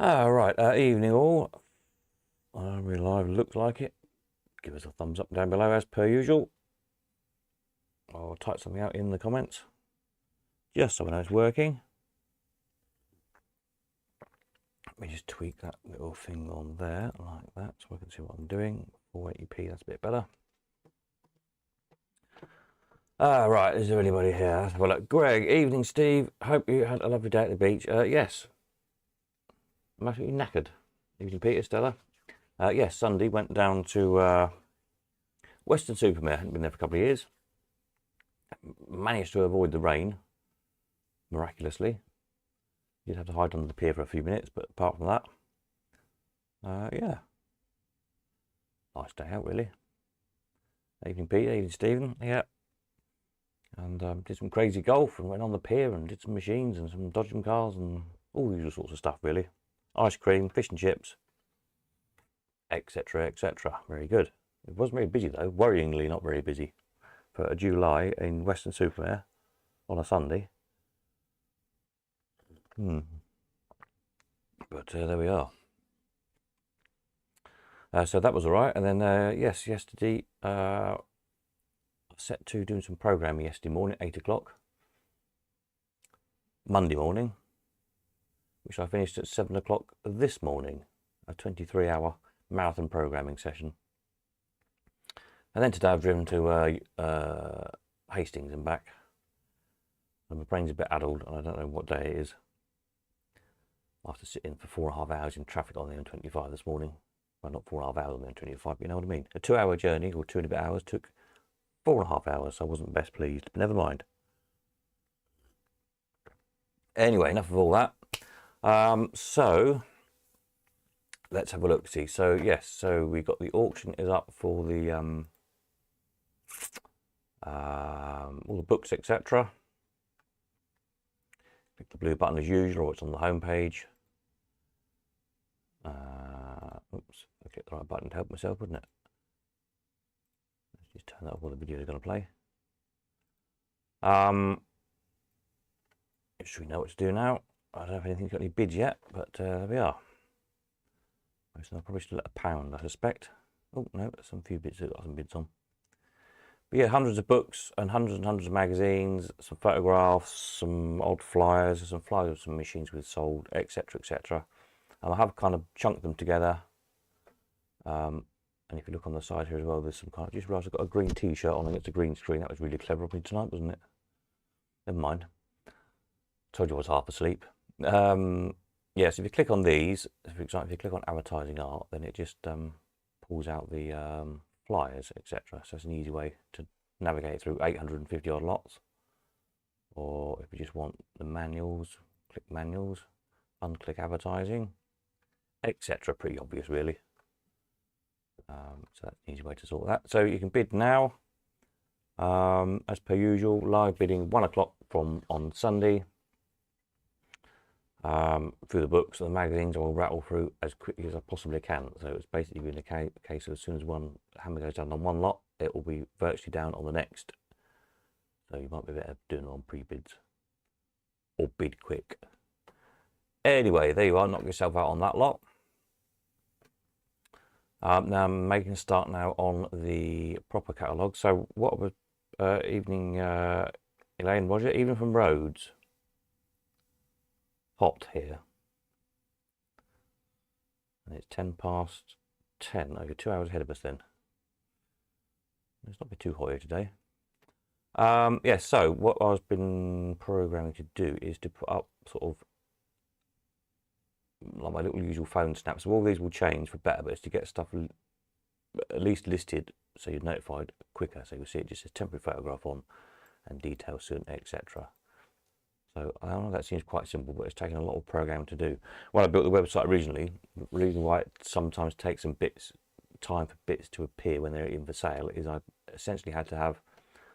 Right, evening all. We're live, looks like it. Give us a thumbs up down below as per usual. I'll type something out in the comments, just so I know it's working. Let me just tweak that little thing on there, like that, so I can see what I'm doing. 480p, that's a bit better. Right, is there anybody here? Well, look, Greg, evening Steve, hope you had a lovely day at the beach. Yes, I'm absolutely knackered. Evening Peter, Stella. Yes, Sunday went down to Weston-super-Mare. Hadn't been there for a couple of years. Managed to avoid the rain, miraculously. Did have to hide under the pier for a few minutes, but apart from that, yeah, nice day out really. Evening Peter, evening Stephen, yeah. And did some crazy golf and went on the pier and did some machines and some dodging cars and all the usual sorts of stuff really. Ice cream, fish and chips, etc, etc. Very good. It was very busy though, worryingly not very busy for a July in Weston-super-Mare on a Sunday. But there we are. So that was all right. And then, yes, yesterday, I set to doing some programming yesterday morning, 8 o'clock. Monday morning, which I finished at 7 o'clock this morning, a 23-hour marathon programming session. And then today I've driven to Hastings and back. And my brain's a bit addled, and I don't know what day it is. I have to sit in for 4.5 hours in traffic on the M25 this morning. Well, not 4.5 hours on the M25, but you know what I mean. A 2-hour journey, or 2 and a bit hours, took 4.5 hours, so I wasn't best pleased, but never mind. Anyway, enough of all that. So, let's have a look, see. So, yes, so we got the auction is up for the, all the books, etc. Click the blue button as usual, or it's on the home page. Oops, I clicked the right button to help myself, wouldn't it? Let's just turn that off while the video is going to play. Should we know what to do now? I don't know if anything's got any bids yet, but there we are. So I'll probably still at £1, I suspect. Oh no, there's some few bids that got some bids on. But yeah, hundreds of books and hundreds of magazines, some photographs, some odd flyers, some flyers of some machines we've sold, etc, etc. And I have kind of chunked them together. And if you look on the side here as well, there's some kind of, just realised I've got a green t-shirt on against a green screen. That was really clever of me tonight, wasn't it? Never mind. Told you I was half asleep. Yeah, so if you click on these, for example, if you click on advertising art, then it just pulls out the flyers, etc. So it's an easy way to navigate through 850 odd lots. Or if you just want the manuals, click manuals, unclick advertising, etc. Pretty obvious really. So that's an easy way to sort that. So you can bid now, as per usual. Live bidding 1 o'clock from on Sunday. Through the books and the magazines, I will rattle through as quickly as I possibly can. So it's basically been a case of as soon as one hammer goes down on one lot, it will be virtually down on the next. So you might be better doing it on pre-bids or bid quick. Anyway, there you are. Knock yourself out on that lot. Now I'm making a start now on the proper catalogue. So what was evening, Elaine, Roger, even from Rhodes. Hot here. And it's 10 past 10. Okay, 2 hours ahead of us then. It's not been too hot here today. Yeah, so what I've been programming to do is to put up sort of like my little usual phone snaps. So all these will change for better, but it's to get stuff at least listed so you're notified quicker. So you'll see it just says temporary photograph on and detail soon, etc. So I don't know, that seems quite simple, but it's taken a lot of programming to do. When I built the website originally, the reason why it sometimes takes some time for bits to appear when they're in for sale is I essentially had to have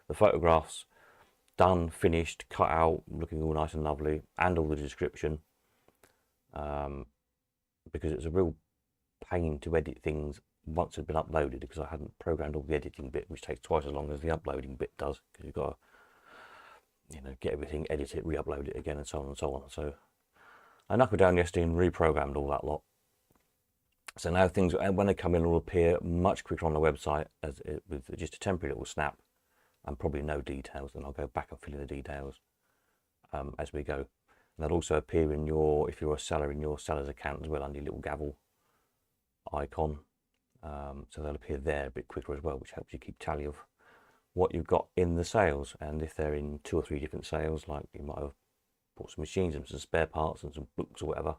the photographs done, finished, cut out, looking all nice and lovely, and all the description. Because it's a real pain to edit things once it's been uploaded, because I hadn't programmed all the editing bit, which takes twice as long as the uploading bit does, because you've got to, you know, get everything, edit it, re-upload it again, and so on and so on. So I knuckled down yesterday and reprogrammed all that lot. So now things, when they come in, will appear much quicker on the website as with just a temporary little snap and probably no details. Then I'll go back and fill in the details as we go. And they'll also appear in your, if you're a seller, in your seller's account as well, under your little gavel icon. So they'll appear there a bit quicker as well, which helps you keep tally of what you've got in the sales. And if they're in 2 or 3 different sales, like you might have bought some machines and some spare parts and some books or whatever,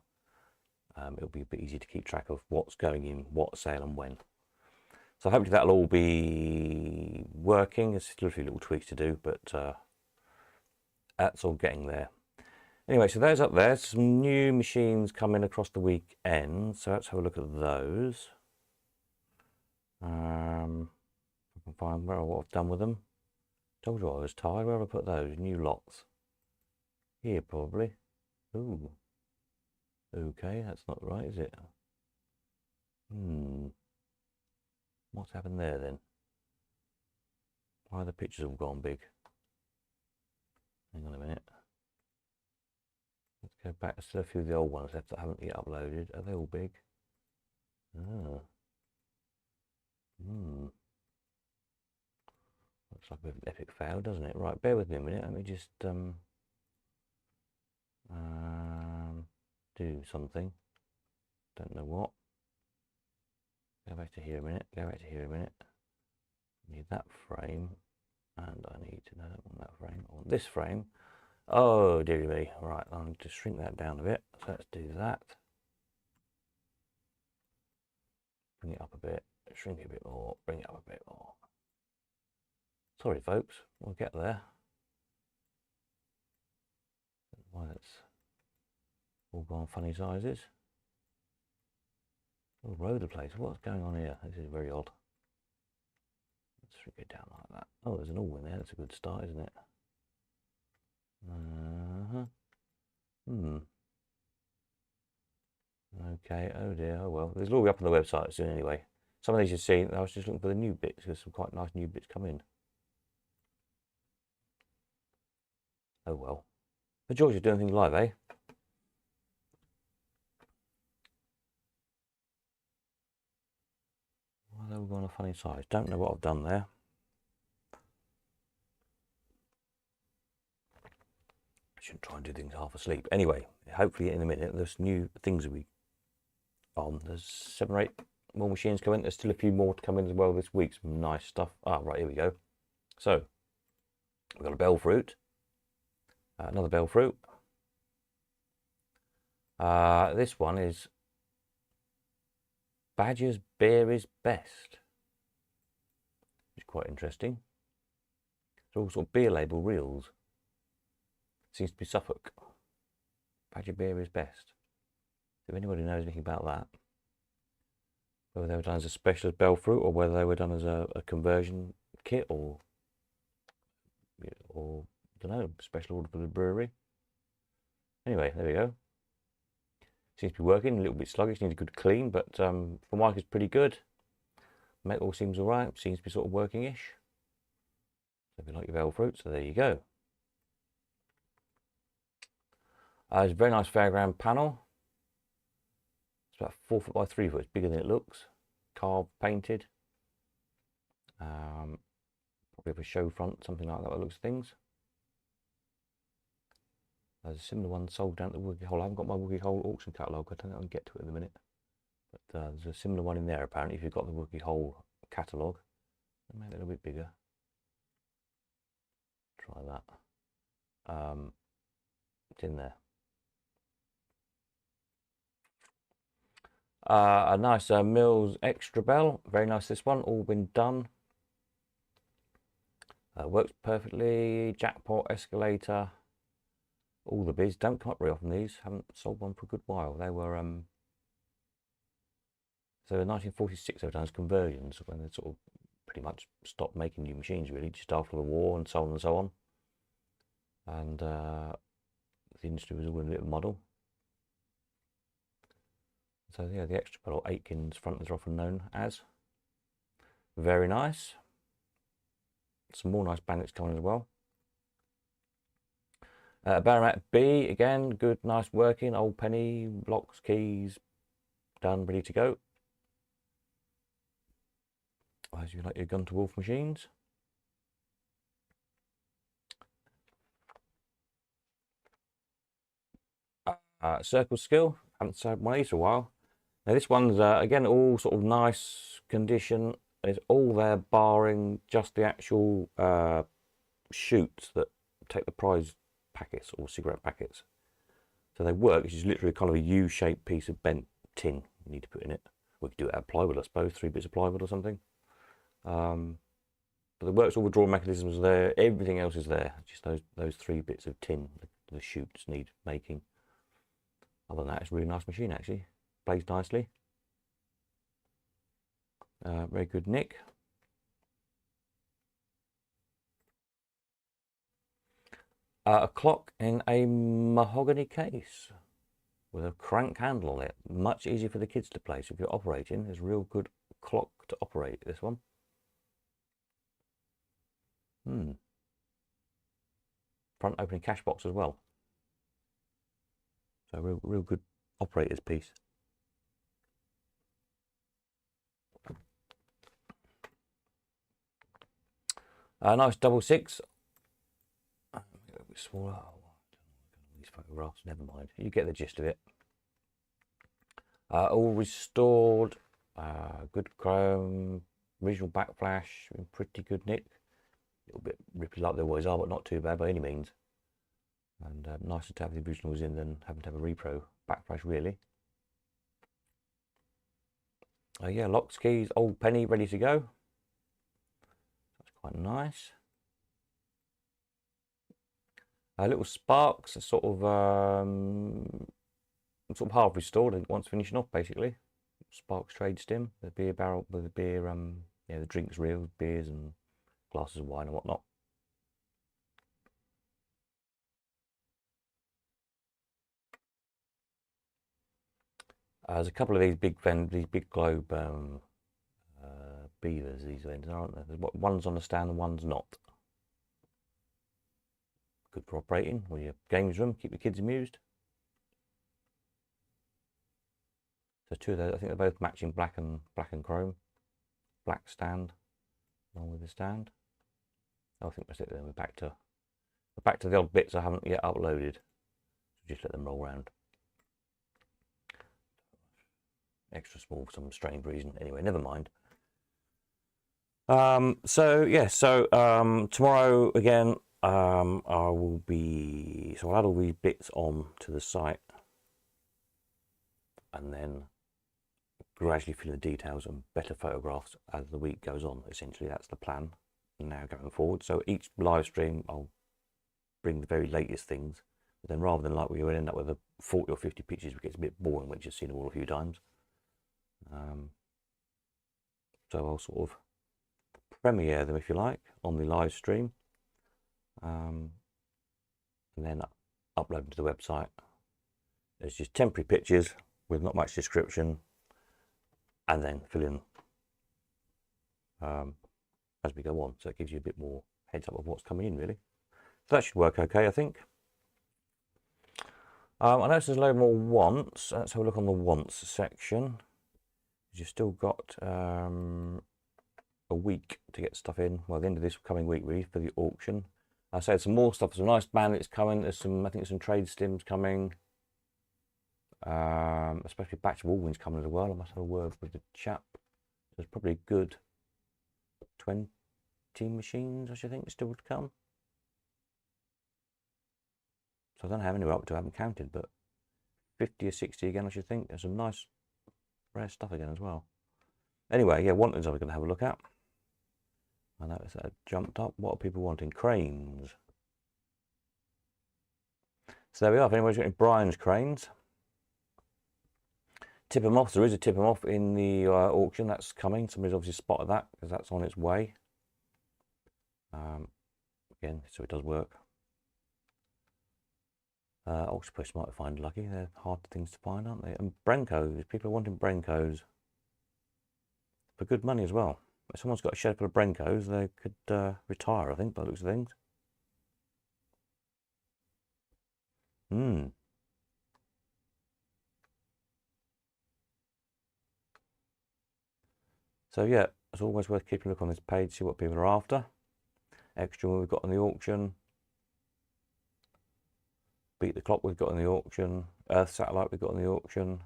it'll be a bit easier to keep track of what's going in what sale and when. So hopefully that'll all be working. There's still a few little tweaks to do, but that's all getting there. Anyway, so those up there, some new machines coming across the weekend. So let's have a look at those. I can find what I've done with them. Told you I was tired. Where have I put those new lots? Here probably. Ooh. Okay, that's not right, is it? What's happened there then? Why are the pictures all gone big? Hang on a minute. Let's go back. There's still a few of the old ones left that haven't yet uploaded. Are they all big? Ah. Looks like a bit of an epic fail, doesn't it? Right, bear with me a minute. Let me just do something. Don't know what. Go back to here a minute. Go back to here a minute. Need that frame, and I need to know I don't want that frame. I want this frame. Oh dearie me. Right, I need to shrink that down a bit. So let's do that. Bring it up a bit. Shrink it a bit more. Bring it up a bit more. Sorry, folks. We'll get there. Why that's all gone funny sizes. All over the place. What's going on here? This is very odd. Let's shrink it down like that. Oh, there's an all in there. That's a good start, isn't it? Okay. Oh dear. Oh well. These will all be up on the website soon anyway. Some of these you've seen. I was just looking for the new bits. There's some quite nice new bits come in. Oh well. The joys of doing things live, eh? Why are they all going a funny size? Don't know what I've done there. I shouldn't try and do things half asleep. Anyway, hopefully in a minute there's new things will be on. There's 7 or 8 more machines coming. There's still a few more to come in as well this week. Some nice stuff. Ah, right, here we go. So we've got a bell fruit. Another bell fruit. This one is Badger's Beer is Best. Which is quite interesting. It's all sort of beer label reels. Seems to be Suffolk. Badger Beer is Best. If anybody knows anything about that, whether they were done as a specialist bell fruit or whether they were done as a conversion kit or I don't know, special order for the brewery. Anyway, there we go. Seems to be working, a little bit sluggish, needs a good clean, but for Mike it's pretty good. Metal seems alright, seems to be sort of working-ish. So if you like your bell fruit, so there you go. It's a very nice fairground panel. It's about 4 foot by 3 foot, it's bigger than it looks. Carved, painted. Probably have a show front, something like that by the looks of things. There's a similar one sold down at the Woogie Hole. I haven't got my Woogie Hole auction catalogue. I don't know if I can get to it in a minute. But there's a similar one in there apparently if you've got the Woogie Hole catalogue. Make it a little bit bigger. Try that. It's in there. A nice Mills Extra Bell. Very nice this one. All been done. Works perfectly. Jackpot, escalator. All the bids. Don't come up very often these. Haven't sold one for a good while. They were so in 1946 they were done as conversions when they sort of pretty much stopped making new machines really, just after the war and so on and so on. And the industry was all in a bit of a muddle. So yeah, the Extra Bell, or Aitken's front is often known as. Very nice. Some more nice bandits coming as well. Baromat B, again, good, nice working, old penny, locks, keys, done, ready to go. As you like your gun to wolf machines. Circle skill, haven't said one of these for a while. Now this one's again all sort of nice condition. It's all there barring just the actual chutes that take the prize packets or cigarette packets. So they work. It's just literally kind of a U-shaped piece of bent tin you need to put in it. We could do it out of plywood, I suppose, 3 bits of plywood or something. But it works. All the draw mechanisms are there. Everything else is there. Just those 3 bits of tin the chutes need making. Other than that, it's a really nice machine actually. Plays nicely. Very good nick. A clock in a mahogany case with a crank handle on it. Much easier for the kids to play. So if you're operating, it's a real good clock to operate, this one. Front opening cash box as well. So real good operator's piece. Nice double 6. A bit smaller. These photographs, never mind. You get the gist of it. All restored. Good chrome. Original backflash. In pretty good nick. A little bit rippy like they always are, but not too bad by any means. And nicer to have the originals in than having to have a repro backflash, really. Yeah, locks, keys, old penny, ready to go. That's quite nice. Little sparks, are sort of half restored and once finishing off, basically. Sparks trade stim, the beer barrel with the beer, yeah, the drinks reels, beers and glasses of wine and whatnot. There's a couple of these big globe beavers, these vendors, aren't there? One's on the stand and one's not. Good for operating or your games room, keep the kids amused. So 2 of those, I think they're both matching black and chrome. Black stand along with the stand. I think that's it then. We're back to the odd bits I haven't yet uploaded. Just let them roll around. Extra small for some strange reason. Anyway, never mind. So yeah, tomorrow again, I'll add all these bits on to the site and then gradually fill in the details and better photographs as the week goes on. Essentially, that's the plan now going forward. So each live stream, I'll bring the very latest things. But then rather than like we would end up with 40 or 50 pictures, it gets a bit boring when you've just seen them all a few times. So I'll sort of premiere them, if you like, on the live stream, and then upload them to the website. It's just temporary pictures with not much description, and then fill in as we go on. So it gives you a bit more heads up of what's coming in, really. So that should work okay, I think. I noticed there's a load more wants. Let's have a look on the wants section. You've still got a week to get stuff in. Well, the end of this coming week, really, for the auction. I said some more stuff. Some nice bandits coming. There's some, I think, some trade stims coming. Especially batch of Allwins coming as well. I must have a word with the chap. There's probably a good 20 machines, I should think, still to come. So I don't know how many we're up to. I haven't counted, but 50 or 60 again, I should think. There's some nice rare stuff again as well. Anyway, yeah, wantings I'm going to have a look at. I noticed that jumped up. What are people wanting? Cranes. So there we are. If anybody's got any Brian's cranes, tip them off. There is a tip them off in the auction that's coming. Somebody's obviously spotted that because that's on its way. Again, so it does work. Octopus might find lucky. They're hard things to find, aren't they? And Brencos. People are wanting Brencos for good money as well. If someone's got a shed full of Brencos, they could retire, I think, by the looks of things. So yeah, it's always worth keeping a look on this page, see what people are after. Extra we've got on the auction. Beat the Clock we've got on the auction. Earth Satellite we've got on the auction.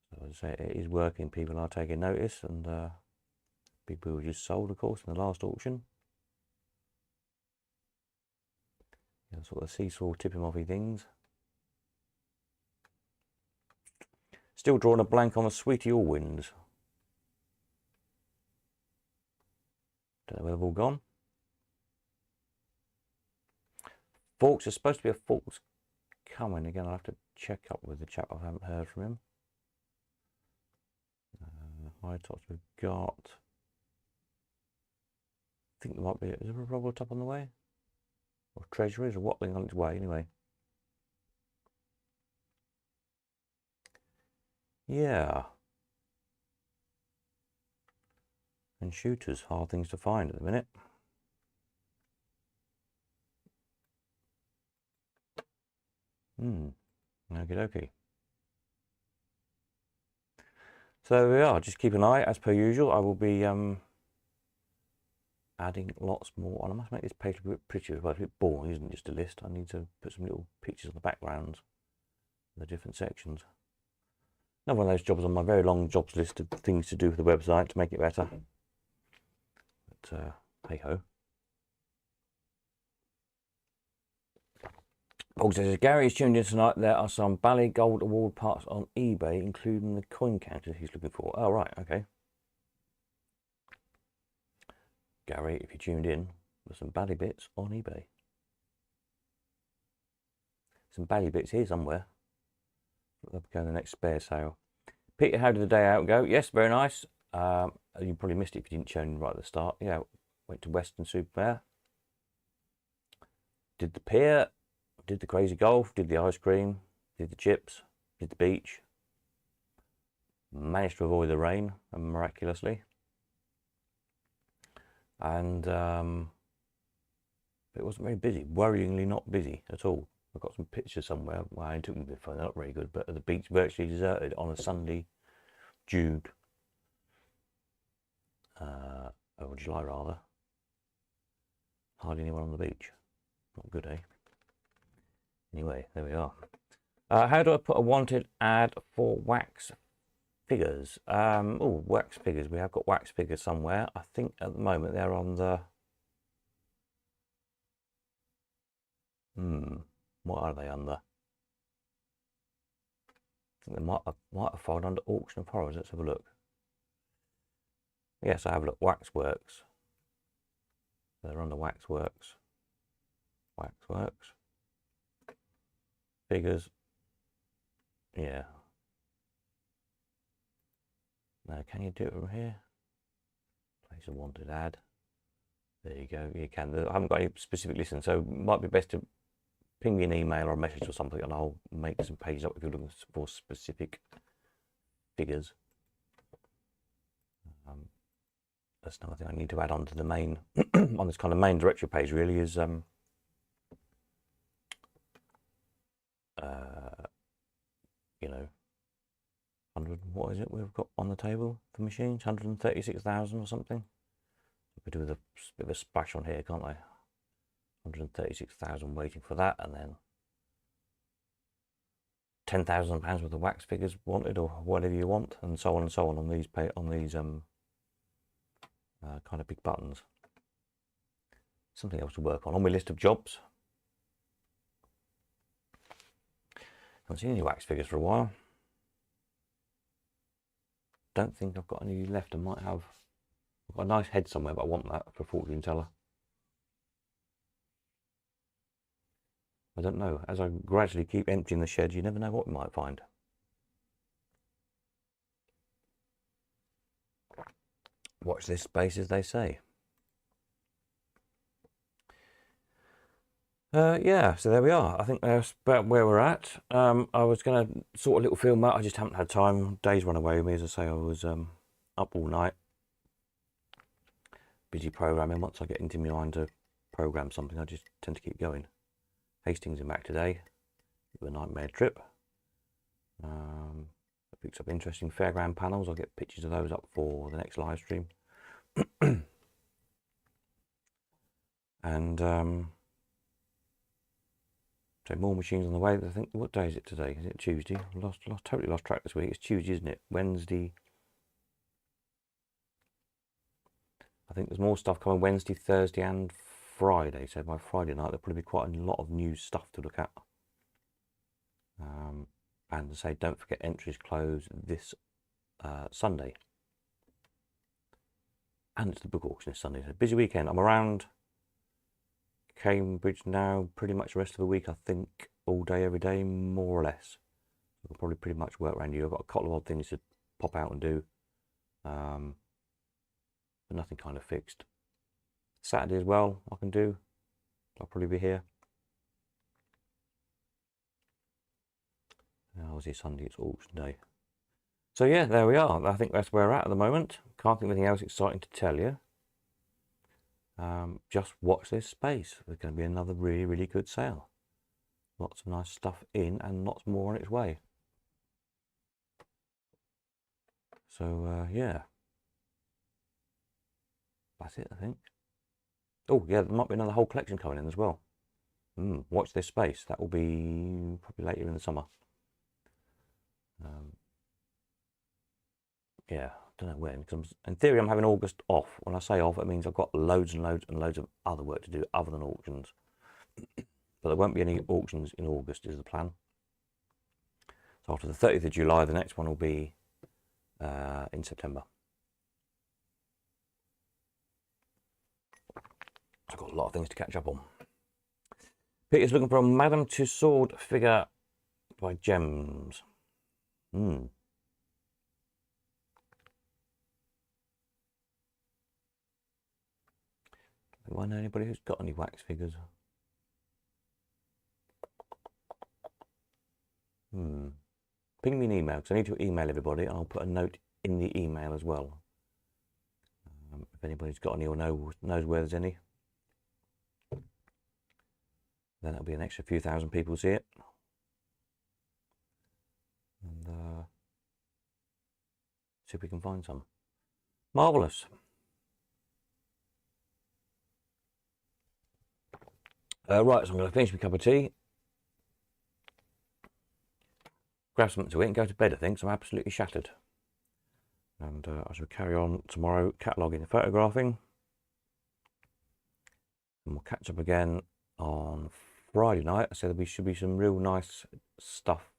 So as I say, it is working. People are taking notice, and people who just sold, of course, in the last auction. Yeah, sort of seesaw tipping offy things. Still drawing a blank on the Sweetie Allwinds. Don't know where they've all gone. Forks, there's supposed to be a Forks coming again. I'll have to check up with the chap. I haven't heard from him. High tops we've got. I think there might be. Is there a rubber top on the way? Or treasuries or wattling on its way anyway. Yeah. And shooters, hard things to find at the minute. Okie dokie. So there we are, just keep an eye, as per usual. I will be adding lots more on. I must make this page a bit prettier, but it's a bit boring, isn't it? Just a list. I need to put some little pictures on the backgrounds of the different sections. Another one of those jobs on my very long jobs list of things to do for the website to make it better. But hey ho. Paul says, Gary is tuned in tonight. There are some Bally Gold Award parts on eBay, including the coin counters he's looking for. Oh, right, okay. Gary, if you tuned in, there's some Bally bits on eBay. Some Bally bits here somewhere. They'll go in the next spare sale. Peter, how did the day out go? Yes, very nice. You probably missed it if you didn't tune in right at the start. Yeah, went to Western Supermare. Did the pier. Did the crazy golf, did the ice cream, did the chips, did the beach. Managed to avoid the rain, miraculously. And it wasn't very busy, worryingly not busy at all. I've got some pictures somewhere. Well, I took them with my phone, they're not very good, but the beach virtually deserted on a Sunday, June, or July rather. Hardly anyone on the beach. Not good, eh? Anyway, there we are. How do I put a wanted ad for wax figures? Oh, wax figures. We have got wax figures somewhere. I think at the moment they're on the... What are they under? I think they might have filed under auction of horrors. Let's have a look. Yes, I have a look. Waxworks. They're under Waxworks. Waxworks. Figures. Yeah. Now, can you do it from here? Place a wanted ad. There you go. You can. I haven't got any specific listen, so it might be best to ping me an email or a message or something, and I'll make some pages up if you're looking for specific figures. That's another thing I need to add on to the main, on this kind of main directory page. Really is you know, 100, what is it we've got on the table for machines? 136,000 or something. We do with a bit of a splash on here, can't I? 136,000 waiting for that, and then £10,000 worth of wax figures wanted, or whatever you want, and so on on these kind of big buttons. Something else to work on my list of jobs. Haven't seen any wax figures for a while. Don't think I've got any left. I might have. I've got a nice head somewhere, but I want that for fortune teller. I don't know. As I gradually keep emptying the shed, you never know what we might find. Watch this space, as they say. Yeah, so there we are. I think that's about where we're at. I was going to sort a little film out. I just haven't had time. Days run away with me. As I say, I was up all night. Busy programming. Once I get into my mind to program something, I just tend to keep going. Hastings is back today. a nightmare trip. I picked up interesting fairground panels. I'll get pictures of those up for the next live stream. And so more machines on the way. I think, what day is it today? Is it Tuesday? Totally lost track this week. It's Tuesday, isn't it? Wednesday. I think there's more stuff coming Wednesday, Thursday, and Friday. So by Friday night, there'll probably be quite a lot of new stuff to look at. And to say, don't forget entries close this Sunday. And it's the book auction this Sunday. So busy weekend. I'm around Cambridge now pretty much the rest of the week, I think, all day, every day, more or less. I'll probably pretty much work around you. I've got a couple of odd things to pop out and do, but nothing kind of fixed. Saturday as well, I can do. I'll probably be here. Obviously Sunday, it's auction day. So yeah, there we are. I think that's where we're at the moment. Can't think of anything else exciting to tell you. Just watch this space. There's going to be another really, really good sale. Lots of nice stuff in and lots more on its way. So yeah, that's it, I think. Oh yeah, there might be another whole collection coming in as well. Watch this space. That will be probably later in the summer. Yeah, I don't know when, because in theory I'm having August off. When I say off, it means I've got loads and loads and loads of other work to do other than auctions. But there won't be any auctions in August is the plan. So after the 30th of July, the next one will be in September. I've got a lot of things to catch up on. Peter's looking for a Madame Tussauds figure by Gems. Do I know anybody who's got any wax figures? Ping me an email, because I need to email everybody, and I'll put a note in the email as well. If anybody's got any or knows where there's any, then it'll be an extra few thousand people see it. And see if we can find some. Marvellous. Right, so I'm going to finish my cup of tea, grab something to eat and go to bed, I think, so I'm absolutely shattered. And I shall carry on tomorrow cataloguing and photographing. And we'll catch up again on Friday night. I said there should be some real nice stuff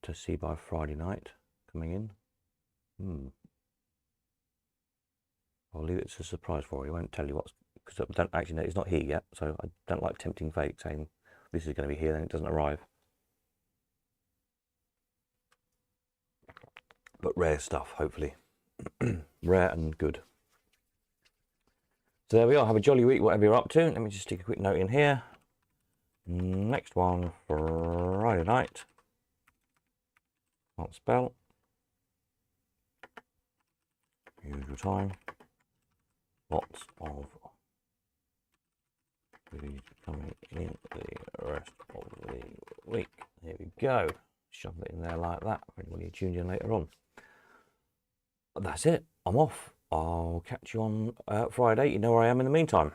to see by Friday night coming in. I'll leave it as a surprise for you. I won't tell you what's, because I don't actually know, it's not here yet, so I don't like tempting fate, saying this is going to be here and it doesn't arrive. But rare stuff, hopefully. Rare and good. So there we are. Have a jolly week, whatever you're up to. Let me just stick a quick note in here. Next one, Friday night. Can't spell. Usual time. Lots of goodies coming in the rest of the week. There we go. Shove it in there like that for anybody who tuned in later on. That's it. I'm off. I'll catch you on Friday. You know where I am in the meantime.